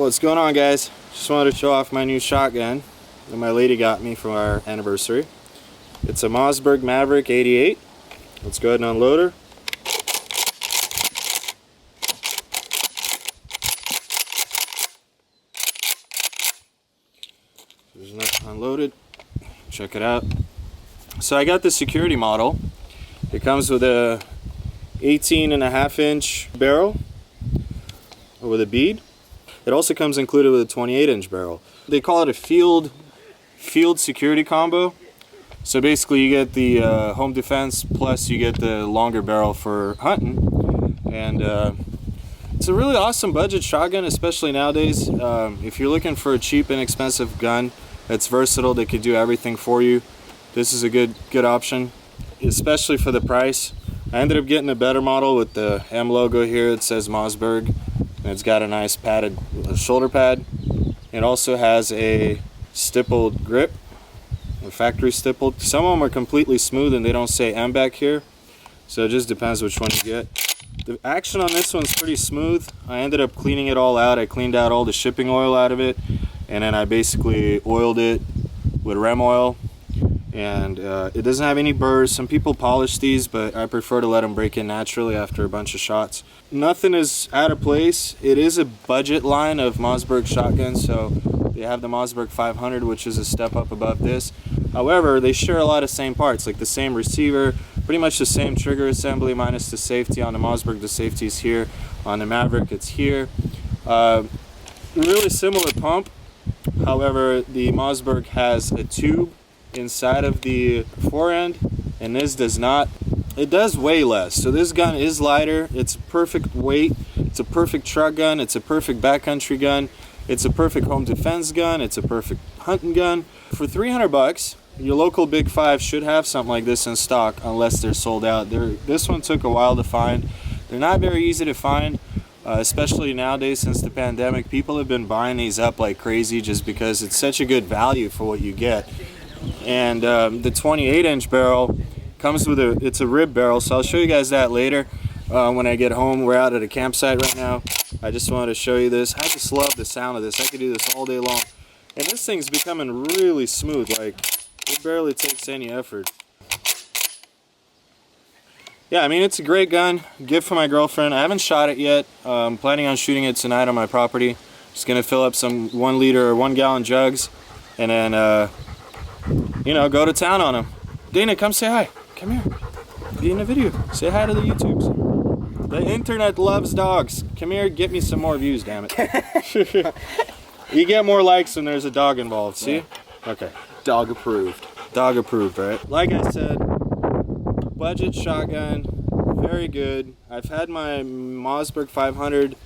What's going on, guys? Just wanted to show off my new shotgun that my lady got me for our anniversary. It's a Mossberg Maverick 88. Let's go ahead and unload her. There's enough unloaded. Check it out. So I got the security model. It comes with a 18.5-inch barrel with a bead. It also comes included with a 28-inch barrel. They call it a field security combo. So basically you get the home defense plus you get the longer barrel for hunting. And it's a really awesome budget shotgun, especially nowadays. If you're looking for a cheap, inexpensive gun that's versatile, that could do everything for you, this is a good option, especially for the price. I ended up getting a better model with the M logo here. It says Mossberg, and it's got a nice padded shoulder pad. It also has a stippled grip, a factory stippled. Some of them are completely smooth and they don't say M back here, so it just depends which one you get. The action on this one's pretty smooth. I ended up cleaning it all out. I cleaned out all the shipping oil out of it, and then I basically oiled it with Rem oil. And it doesn't have any burrs. Some people polish these, but I prefer to let them break in naturally after a bunch of shots. Nothing is out of place. It is a budget line of Mossberg shotguns, so they have the Mossberg 500, which is a step up above this. However, they share a lot of same parts, like the same receiver, pretty much the same trigger assembly minus the safety. On the Mossberg, the safety is here. On the Maverick, it's here. Really similar pump. However, the Mossberg has a tube inside of the forend, and this does not. It does weigh less, so this gun is lighter. It's perfect weight. It's a perfect truck gun. It's a perfect backcountry gun. It's a perfect home defense gun. It's a perfect hunting gun. For 300 bucks, your local Big Five should have something like this in stock, unless they're sold out. This one took a while to find. They're not very easy to find, especially nowadays since the pandemic. People have been buying these up like crazy just because it's such a good value for what you get. And the 28-inch barrel comes with it's a rib barrel, so I'll show you guys that later when I get home. We're out at a campsite right now. I just wanted to show you this. I just love the sound of this. I could do this all day long. And this thing's becoming really smooth. Like, it barely takes any effort. Yeah, I mean, it's a great gun. Gift for my girlfriend. I haven't shot it yet. I'm planning on shooting it tonight on my property. Just gonna fill up some 1 liter or 1 gallon jugs, and then you know, go to town on them. Dana, come say hi. Come here. Be in the video. Say hi to the YouTubes. The internet loves dogs. Come here, get me some more views, damn it. You get more likes when there's a dog involved, see? Yeah. Okay. Dog approved. Dog approved, right? Like I said, budget shotgun, very good. I've had my Mossberg 500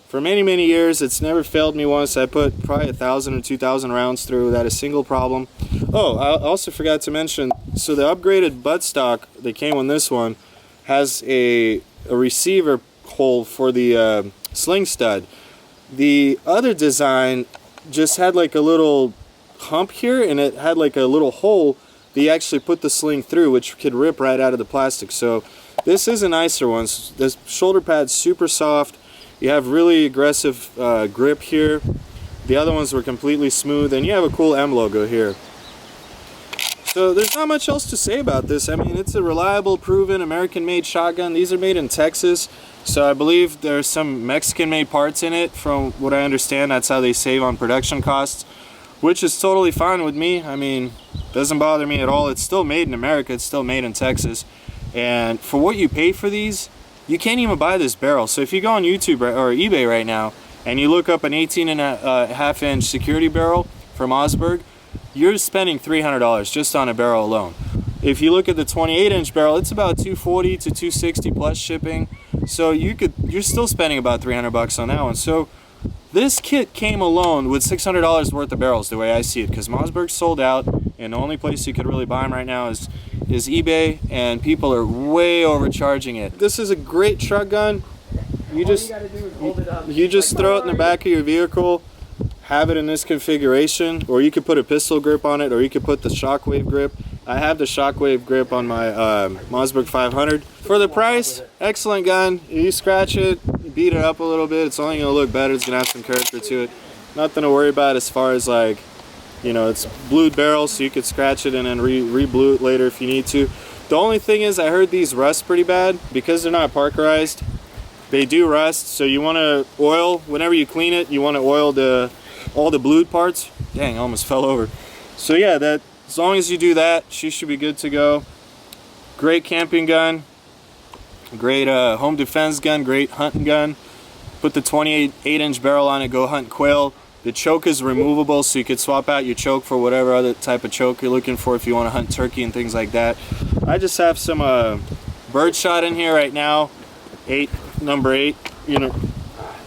for many years. It's never failed me once. I put probably 1,000 or 2,000 rounds through without a single problem. Oh, I also forgot to mention, so the upgraded buttstock that came on this one has a receiver hole for the sling stud. The other design just had like a little hump here, and it had like a little hole that you actually put the sling through, which could rip right out of the plastic. So this is a nicer one. The shoulder pad's super soft. You have really aggressive grip here. The other ones were completely smooth, and you have a cool M logo here. So there's not much else to say about this. I mean, it's a reliable, proven, American-made shotgun. These are made in Texas, so I believe there's some Mexican-made parts in it. From what I understand, that's how they save on production costs, which is totally fine with me. I mean, doesn't bother me at all. It's still made in America. It's still made in Texas. And for what you pay for these, you can't even buy this barrel. So if you go on YouTube or eBay right now and you look up an 18.5-inch security barrel from Mossberg, you're spending $300 just on a barrel alone. If you look at the 28-inch barrel, it's about $240 to $260 plus shipping. So you're still spending about 300 bucks on that one. So this kit came alone with $600 worth of barrels, the way I see it, because Mossberg's sold out, and the only place you could really buy them right now is eBay, and people are way overcharging it. This is a great truck gun. You just throw it in the back of your vehicle, have it in this configuration, or you could put a pistol grip on it, or you could put the shockwave grip. I have the shockwave grip on my Mossberg 500. For the price, excellent gun. You scratch it, beat it up a little bit. It's only going to look better. It's going to have some character to it. Nothing to worry about as far as like, you know, it's blued barrel, so you could scratch it and then re-blue it later if you need to. The only thing is, I heard these rust pretty bad because they're not parkerized. They do rust, so you want to oil whenever you clean it. You want to oil all the blued parts. Dang, I almost fell over. So yeah, that as long as you do that, she should be good to go. Great camping gun, great home defense gun, great hunting gun. Put the 28-inch barrel on it, go hunt quail. The choke is removable, so you could swap out your choke for whatever other type of choke you're looking for if you want to hunt turkey and things like that. I just have some bird shot in here right now. Number 8, you know.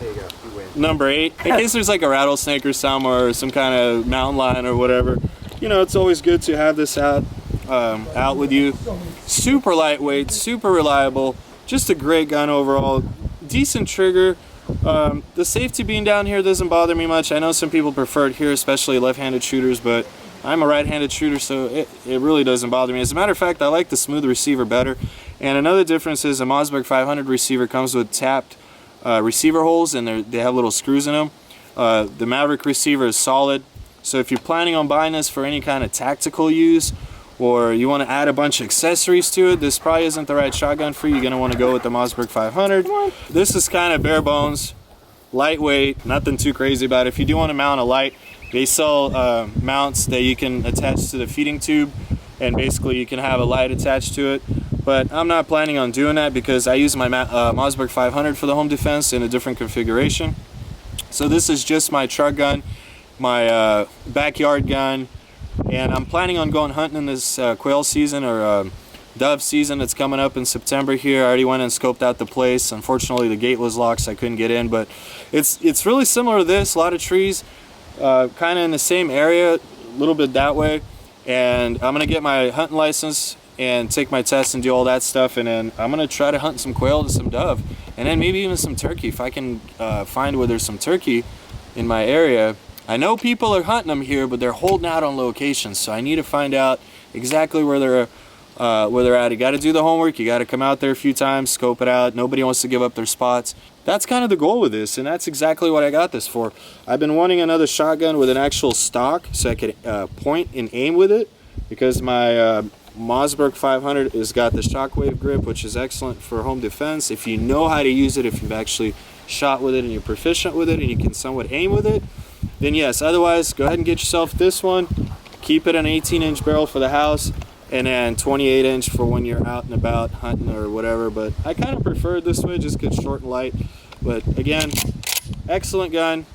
There you go, you win. Number 8, in case there's like a rattlesnake or some, or some kind of mountain lion or whatever. You know, it's always good to have this out with you. Super lightweight, super reliable, just a great gun overall. Decent trigger. The safety being down here doesn't bother me much. I know some people prefer it here, especially left-handed shooters, but I'm a right-handed shooter, so it really doesn't bother me. As a matter of fact, I like the smooth receiver better. And another difference is a Mossberg 500 receiver comes with tapped receiver holes, and they have little screws in them. The Maverick receiver is solid, so if you're planning on buying this for any kind of tactical use, or you want to add a bunch of accessories to it, this probably isn't the right shotgun for you. You're going to want to go with the Mossberg 500. This is kind of bare bones, lightweight, nothing too crazy about it. If you do want to mount a light, they sell mounts that you can attach to the feeding tube, and basically you can have a light attached to it. But I'm not planning on doing that because I use my Mossberg 500 for the home defense in a different configuration. So this is just my truck gun, my backyard gun, and I'm planning on going hunting in this quail season, or dove season that's coming up in September here. I already went and scoped out the place. Unfortunately, the gate was locked, so I couldn't get in, but it's really similar to this. A lot of trees, kind of in the same area, a little bit that way. And I'm gonna get my hunting license and take my test and do all that stuff, and then I'm gonna try to hunt some quail and some dove, and then maybe even some turkey if I can find where there's some turkey in my area. I know people are hunting them here, but they're holding out on locations, so I need to find out exactly where they're at. You got to do the homework. You got to come out there a few times, scope it out. Nobody wants to give up their spots. That's kind of the goal with this, and that's exactly what I got this for. I've been wanting another shotgun with an actual stock so I could point and aim with it, because my Mossberg 500 has got the shockwave grip, which is excellent for home defense. If you know how to use it, if you've actually shot with it and you're proficient with it and you can somewhat aim with it, then yes. Otherwise, go ahead and get yourself this one. Keep it an 18-inch barrel for the house, and then 28-inch for when you're out and about hunting or whatever. But I kind of prefer it this way just because it's short and light. But again, excellent gun.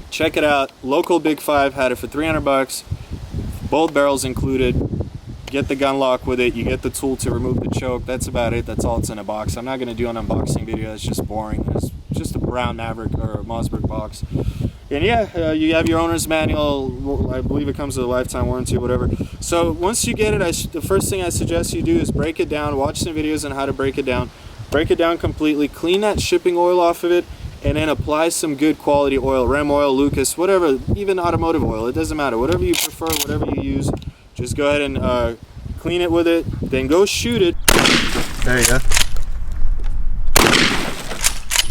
Check it out. Local Big 5 had it for 300 bucks. Both barrels included. Get the gun lock with it. You get the tool to remove the choke. That's about it. That's all it's in a box. I'm not going to do an unboxing video. That's just boring. It's just a brown Maverick or a Mossberg box. And yeah, you have your owner's manual. I believe it comes with a lifetime warranty or whatever. So once you get it, the first thing I suggest you do is break it down. Watch some videos on how to break it down. Break it down completely. Clean that shipping oil off of it, and then apply some good quality oil, Rem oil, Lucas, whatever, even automotive oil. It doesn't matter. Whatever you prefer, whatever you use, just go ahead and clean it with it. Then go shoot it. There you go.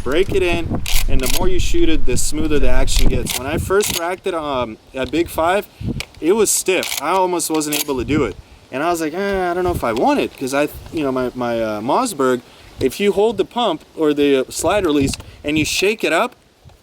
Break it in, and the more you shoot it, the smoother the action gets. When I first racked it at Big 5, it was stiff. I almost wasn't able to do it, and I was like, I don't know if I want it, because my Mossberg, if you hold the pump or the slide release and you shake it up,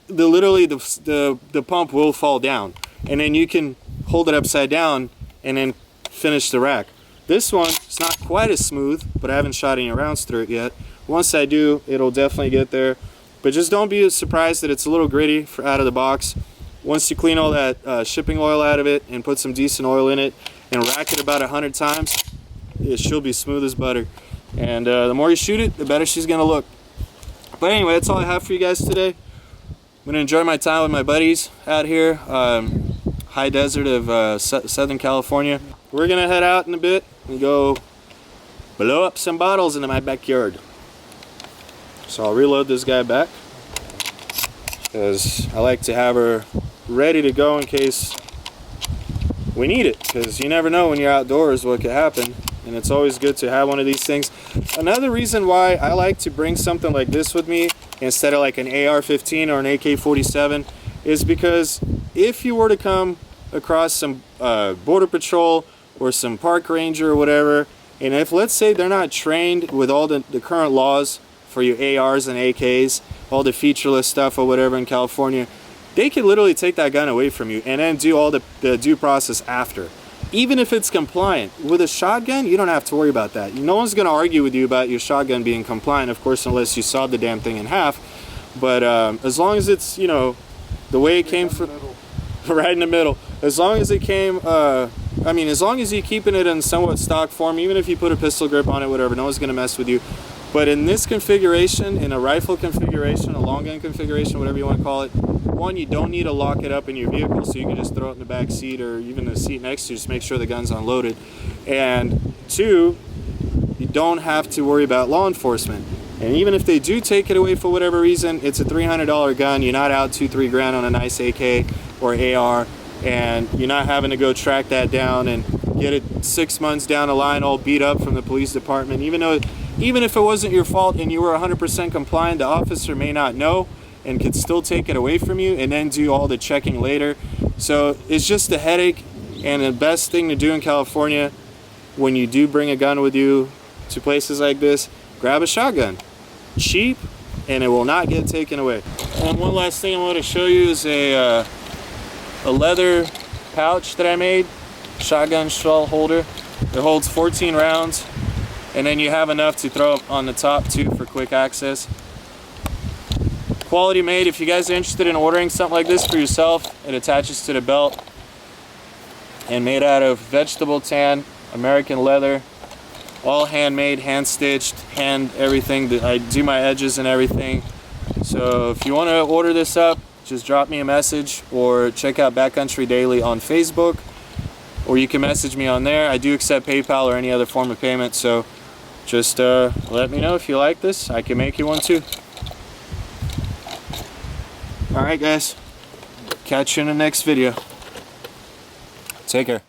literally the pump will fall down, and then you can hold it upside down and then finish the rack. This one, it's not quite as smooth, but I haven't shot any rounds through it yet. Once I do, it'll definitely get there. But just don't be surprised that it's a little gritty out of the box. Once you clean all that shipping oil out of it and put some decent oil in it and rack it about 100 times, she'll be smooth as butter. And the more you shoot it, the better she's gonna look. But anyway, that's all I have for you guys today. I'm gonna enjoy my time with my buddies out here, high desert of Southern California. We're gonna head out in a bit and go blow up some bottles into my backyard. So I'll reload this guy back, because I like to have her ready to go in case we need it, because you never know when you're outdoors what could happen. and it's always good to have one of these things. Another reason why I like to bring something like this with me instead of like an AR-15 or an AK-47 is because if you were to come across some border patrol or some park ranger or whatever, and if, let's say, they're not trained with all the current laws for your ARs and AKs, all the featureless stuff or whatever in California, they could literally take that gun away from you and then do all the due process after. Even if it's compliant. With a shotgun, you don't have to worry about that. No one's going to argue with you about your shotgun being compliant, of course, unless you sawed the damn thing in half. But as long as it's, you know, the way it came from, right in the middle. As long as it came, I mean, as long as you're keeping it in somewhat stock form, even if you put a pistol grip on it, whatever, no one's going to mess with you. But in this configuration, in a rifle configuration, a long gun configuration, whatever you want to call it, one, you don't need to lock it up in your vehicle, so you can just throw it in the back seat or even the seat next to you, just make sure the gun's unloaded. And two, you don't have to worry about law enforcement. And even if they do take it away for whatever reason, it's a $300 gun. You're not out $2-3 grand on a nice AK or AR, and you're not having to go track that down and get it 6 months down the line all beat up from the police department. Even if it wasn't your fault and you were 100% compliant, the officer may not know and could still take it away from you and then do all the checking later. So it's just a headache, and the best thing to do in California when you do bring a gun with you to places like this, grab a shotgun. Cheap, and it will not get taken away. And one last thing I want to show you is a leather pouch that I made, shotgun shell holder. It holds 14 rounds, and then you have enough to throw up on the top too for quick access. Quality made. If you guys are interested in ordering something like this for yourself, it attaches to the belt, and made out of vegetable tan, American leather, all handmade, hand stitched, hand everything. I do my edges and everything. So if you want to order this up, just drop me a message or check out Backcountry Daily on Facebook, or you can message me on there. I do accept PayPal or any other form of payment, so just let me know if you like this. I can make you one too. Alright guys, catch you in the next video. Take care.